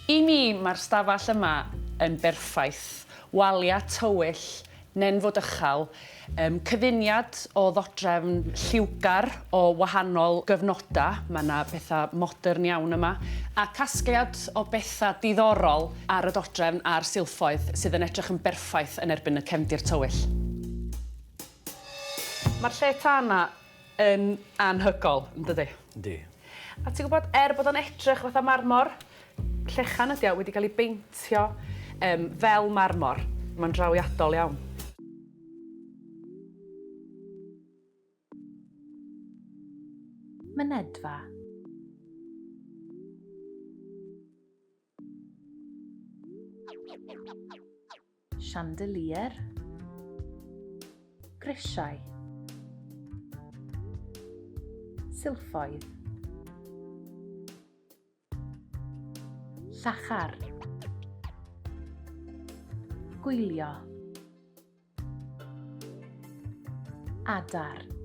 I mi, mae'r stafell yma yn berffaith. Walia tywyll, nenfod uchel, cyfuniad o ddodrefn lliwgar o wahanol gyfnodau, mae yna bethau modern iawn yma, a casgliad o bethau diddorol ar y dodrefn a'r silffoedd sydd yn edrych yn berffaith yn erbyn y cefndir tywyll. Mae'r lle tana yn anhygol, yn dydi? Yndi. A ti'n gwybod, bod o'n edrych fatha marmor, llechan ydi wedi cael ei beintio fel marmor. Mae'n drawiadol iawn. Mynedfa. Chandelier. Grisiau. Silffoedd. Llachar. Gwylio. Adar.